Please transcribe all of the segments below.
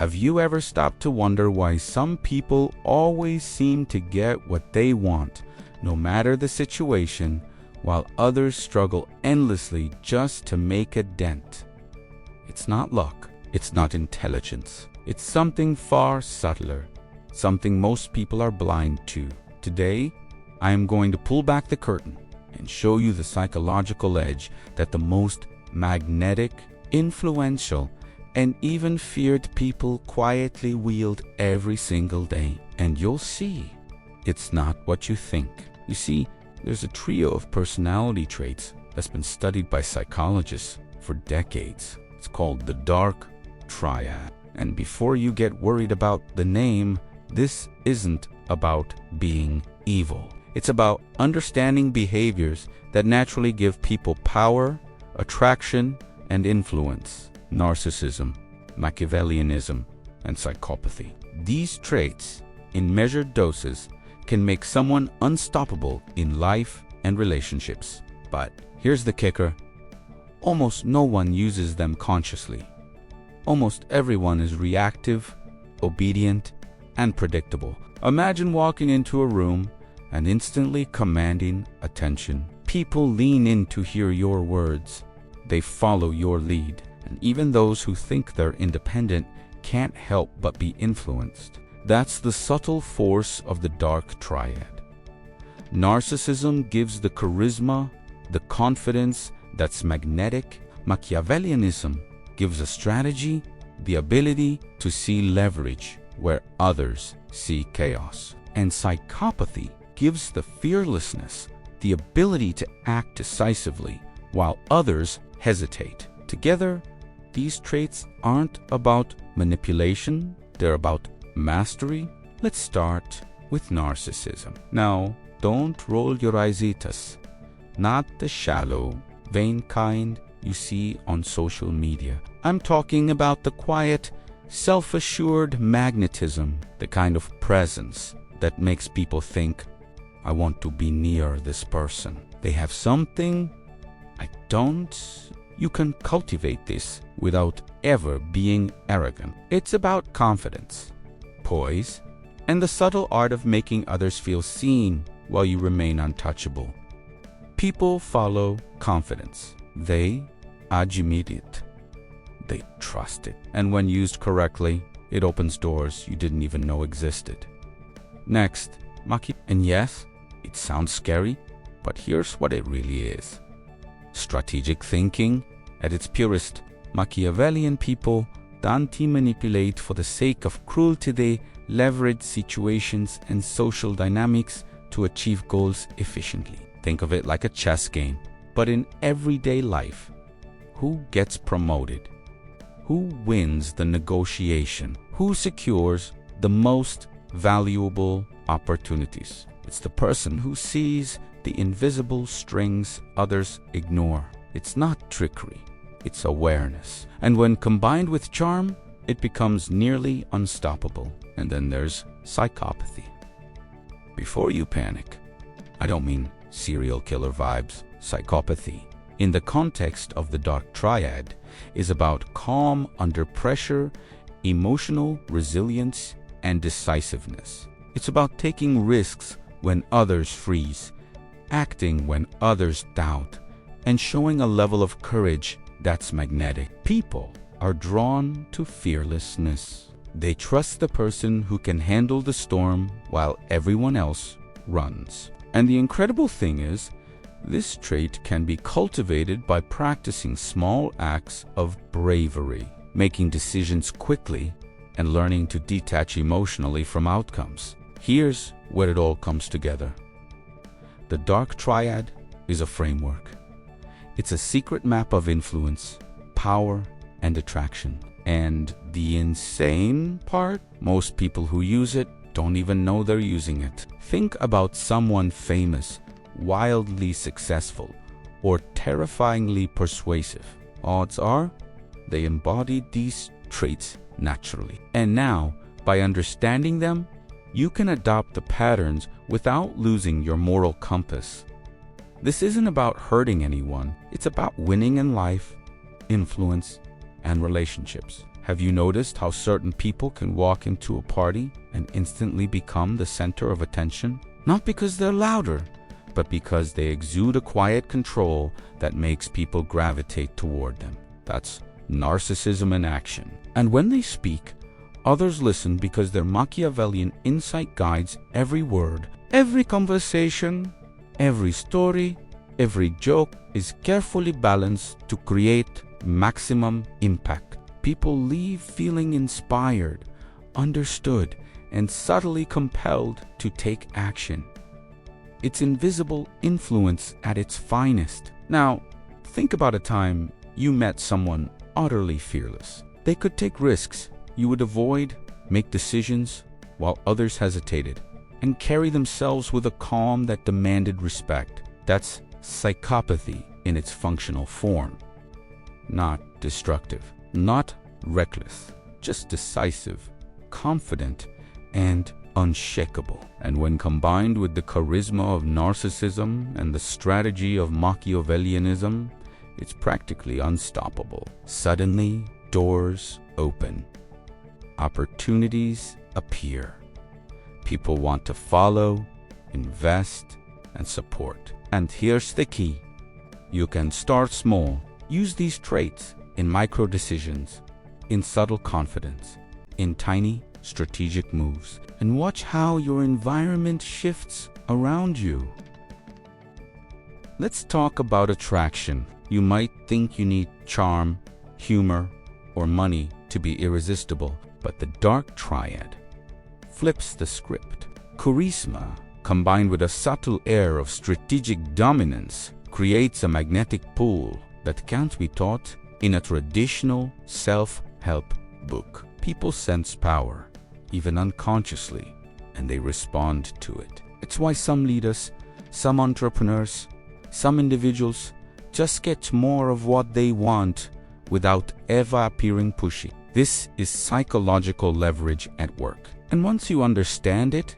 Have you ever stopped to wonder why some people always seem to get what they want, no matter the situation, while others struggle endlessly just to make a dent? It's not luck, it's not intelligence. It's something far subtler, something most people are blind to. Today, I am going to pull back the curtain and show you the psychological edge that the most magnetic, influential, and even feared people quietly wield every single day. And you'll see, it's not what you think. You see, there's a trio of personality traits that's been studied by psychologists for decades. It's called the Dark Triad. And before you get worried about the name, this isn't about being evil. It's about understanding behaviors that naturally give people power, attraction, and influence. Narcissism, Machiavellianism, and psychopathy. These traits, in measured doses, can make someone unstoppable in life and relationships. But here's the kicker: almost no one uses them consciously. Almost everyone is reactive, obedient, and predictable. Imagine walking into a room and instantly commanding attention. People lean in to hear your words. They follow your lead. And even those who think they're independent can't help but be influenced. That's the subtle force of the Dark Triad. Narcissism gives the charisma, the confidence that's magnetic. Machiavellianism gives a strategy, the ability to see leverage where others see chaos. And psychopathy gives the fearlessness, the ability to act decisively while others hesitate. Together, these traits aren't about manipulation, they're about mastery. Let's start with narcissism. Now, don't roll your eyesitas. Not the shallow, vain kind you see on social media. I'm talking about the quiet, self-assured magnetism, the kind of presence that makes people think, I want to be near this person. They have something I don't. You can cultivate this without ever being arrogant. It's about confidence, poise, and the subtle art of making others feel seen while you remain untouchable. People follow confidence. They admit it. They trust it. And when used correctly, it opens doors you didn't even know existed. Next, and yes, it sounds scary, but here's what it really is. Strategic thinking at its purest. Machiavellian people don't manipulate for the sake of cruelty. They leverage situations and social dynamics to achieve goals efficiently. Think of it like a chess game, but in everyday life. Who gets promoted? Who wins the negotiation? Who secures the most valuable opportunities? It's the person who sees the invisible strings others ignore. It's not trickery, it's awareness. And when combined with charm, it becomes nearly unstoppable. And then there's psychopathy. Before you panic, I don't mean serial killer vibes. Psychopathy, in the context of the Dark Triad, is about calm under pressure, emotional resilience, and decisiveness. It's about taking risks when others freeze, acting when others doubt, and showing a level of courage that's magnetic. People are drawn to fearlessness. They trust the person who can handle the storm while everyone else runs. And the incredible thing is, this trait can be cultivated by practicing small acts of bravery, making decisions quickly, and learning to detach emotionally from outcomes. Here's where it all comes together. The Dark Triad is a framework. It's a secret map of influence, power, and attraction. And the insane part? Most people who use it don't even know they're using it. Think about someone famous, wildly successful, or terrifyingly persuasive. Odds are they embodied these traits naturally. And now, by understanding them, you can adopt the patterns without losing your moral compass. This isn't about hurting anyone. It's about winning in life, influence, and relationships. Have you noticed how certain people can walk into a party and instantly become the center of attention? Not because they're louder, but because they exude a quiet control that makes people gravitate toward them. That's narcissism in action. And when they speak, others listen because their Machiavellian insight guides every word. Every conversation, every story, every joke is carefully balanced to create maximum impact. People leave feeling inspired, understood, and subtly compelled to take action. It's invisible influence at its finest. Now, think about a time you met someone utterly fearless. They could take risks you would avoid, make decisions while others hesitated, and carry themselves with a calm that demanded respect. That's psychopathy in its functional form. Not destructive, not reckless, just decisive, confident, and unshakable. And when combined with the charisma of narcissism and the strategy of Machiavellianism, it's practically unstoppable. Suddenly, doors open. Opportunities appear. People want to follow, invest, and support. And here's the key. You can start small. Use these traits in micro decisions, in subtle confidence, in tiny strategic moves, and watch how your environment shifts around you. Let's talk about attraction. You might think you need charm, humor, or money to be irresistible, but the Dark Triad flips the script. Charisma, combined with a subtle air of strategic dominance, creates a magnetic pull that can't be taught in a traditional self-help book. People sense power, even unconsciously, and they respond to it. It's why some leaders, some entrepreneurs, some individuals just get more of what they want without ever appearing pushy. This is psychological leverage at work. And once you understand it,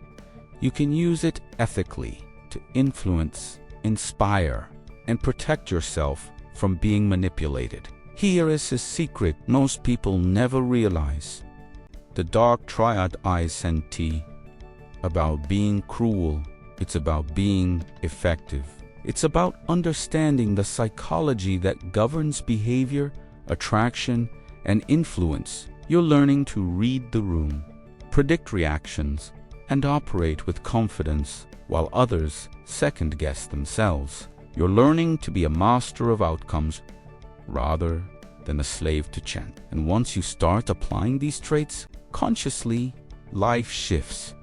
you can use it ethically to influence, inspire, and protect yourself from being manipulated. Here is a secret most people never realize. The Dark Triad isn't about being cruel. It's about being effective. It's about understanding the psychology that governs behavior, attraction, and influence. You're learning to read the room, predict reactions, and operate with confidence while others second-guess themselves. You're learning to be a master of outcomes rather than a slave to chance. And once you start applying these traits consciously, life shifts.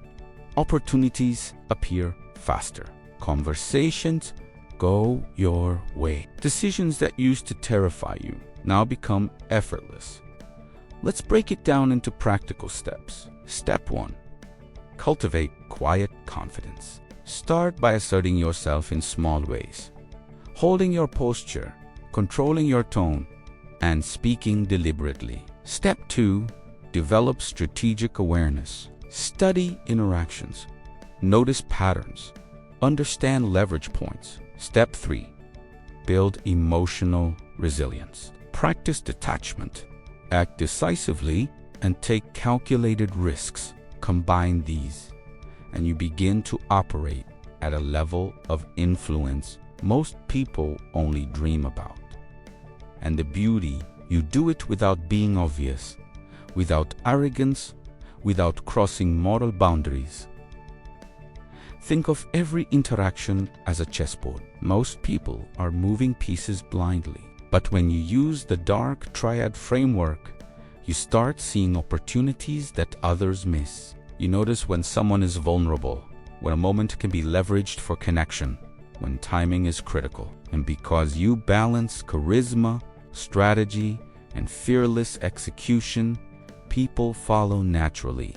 Opportunities appear faster. Conversations go your way. Decisions that used to terrify you now become effortless. Let's break it down into practical steps. Step 1. Cultivate quiet confidence. Start by asserting yourself in small ways, holding your posture, controlling your tone, and speaking deliberately. Step 2. Develop strategic awareness. Study interactions. Notice patterns. Understand leverage points. Step 3. Build emotional resilience. Practice detachment. Act decisively and take calculated risks. Combine these, and you begin to operate at a level of influence most people only dream about. And the beauty, you do it without being obvious, without arrogance, without crossing moral boundaries. Think of every interaction as a chessboard. Most people are moving pieces blindly. But when you use the Dark Triad framework, you start seeing opportunities that others miss. You notice when someone is vulnerable, when a moment can be leveraged for connection, when timing is critical. And because you balance charisma, strategy, and fearless execution, people follow naturally.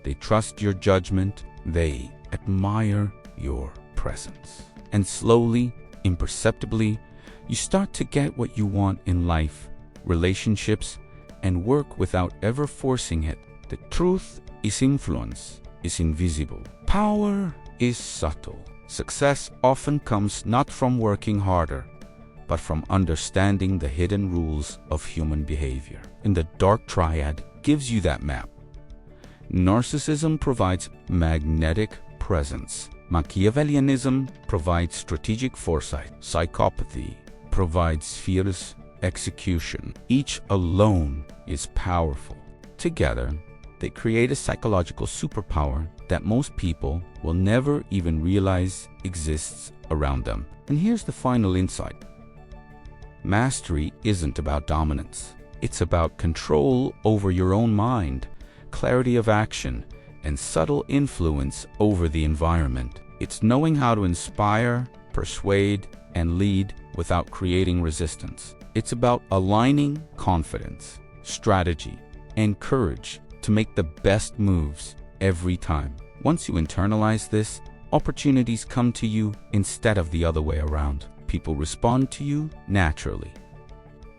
They trust your judgment, they admire your presence. And slowly, imperceptibly, you start to get what you want in life, relationships, and work without ever forcing it. The truth is influence is invisible. Power is subtle. Success often comes not from working harder, but from understanding the hidden rules of human behavior. And the Dark Triad gives you that map. Narcissism provides magnetic presence. Machiavellianism provides strategic foresight. Psychopathy provides fearless execution. Each alone is powerful. Together, they create a psychological superpower that most people will never even realize exists around them. And here's the final insight. Mastery isn't about dominance. It's about control over your own mind, clarity of action, and subtle influence over the environment. It's knowing how to inspire, persuade, and lead without creating resistance. It's about aligning confidence, strategy, and courage to make the best moves every time. Once you internalize this, opportunities come to you instead of the other way around. People respond to you naturally.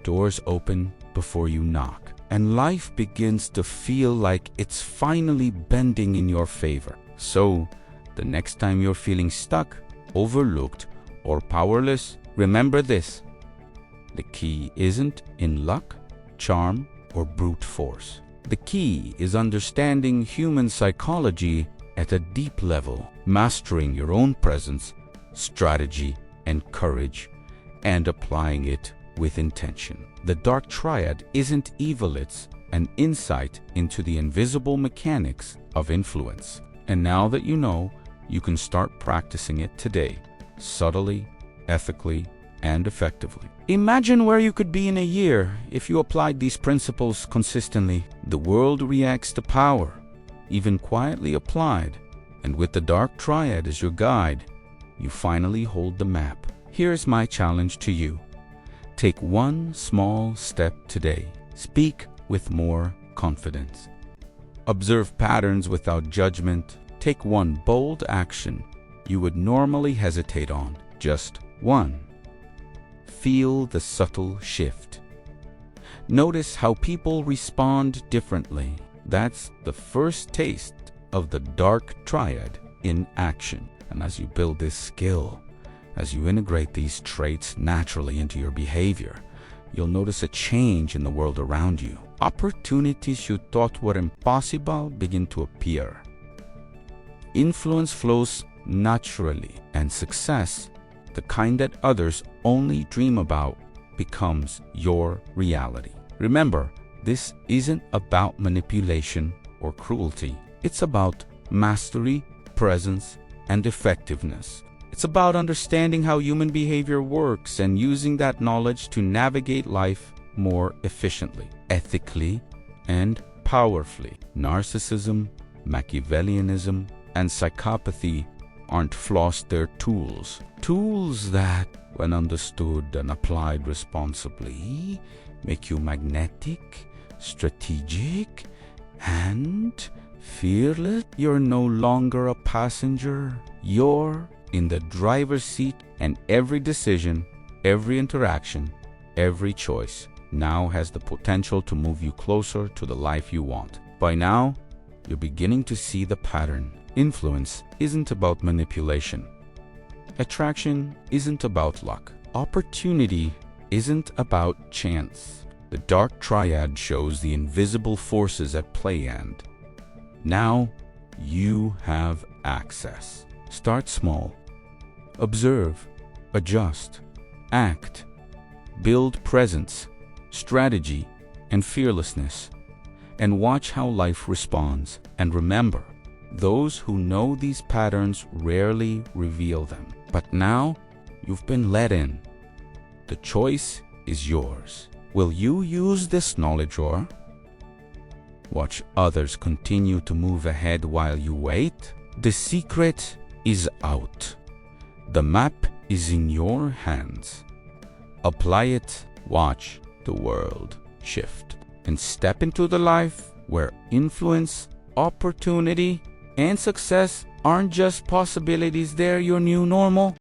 Doors open before you knock, and life begins to feel like it's finally bending in your favor. So, the next time you're feeling stuck, overlooked, or powerless, remember this. The key isn't in luck, charm, or brute force. The key is understanding human psychology at a deep level, mastering your own presence, strategy, and courage, and applying it with intention. The Dark Triad isn't evil, it's an insight into the invisible mechanics of influence. And now that you know, you can start practicing it today, subtly, ethically, and effectively. Imagine where you could be in a year if you applied these principles consistently. The world reacts to power, even quietly applied, and with the Dark Triad as your guide, you finally hold the map. Here's my challenge to you. Take one small step today. Speak with more confidence. Observe patterns without judgment. Take one bold action you would normally hesitate on. Just one. Feel the subtle shift. Notice how people respond differently. That's the first taste of the Dark Triad in action. And as you build this skill, as you integrate these traits naturally into your behavior, you'll notice a change in the world around you. Opportunities you thought were impossible begin to appear. Influence flows naturally, and success, the kind that others only dream about, becomes your reality. Remember, this isn't about manipulation or cruelty. It's about mastery, presence, and effectiveness. It's about understanding how human behavior works and using that knowledge to navigate life more efficiently, ethically, and powerfully. Narcissism, Machiavellianism, and psychopathy aren't flaws, they're tools. Tools that, when understood and applied responsibly, make you magnetic, strategic, and fearless. You're no longer a passenger. You're in the driver's seat, and every decision, every interaction, every choice now has the potential to move you closer to the life you want. By now, you're beginning to see the pattern. Influence isn't about manipulation. Attraction isn't about luck. Opportunity isn't about chance. The Dark Triad shows the invisible forces at play, and now you have access. Start small. Observe, adjust, act, build presence, strategy, and fearlessness, and watch how life responds. And remember, those who know these patterns rarely reveal them. But now, you've been let in. The choice is yours. Will you use this knowledge, or watch others continue to move ahead while you wait? The secret is out. The map is in your hands. Apply it, watch the world shift, and step into the life where influence, opportunity, and success aren't just possibilities, they're your new normal.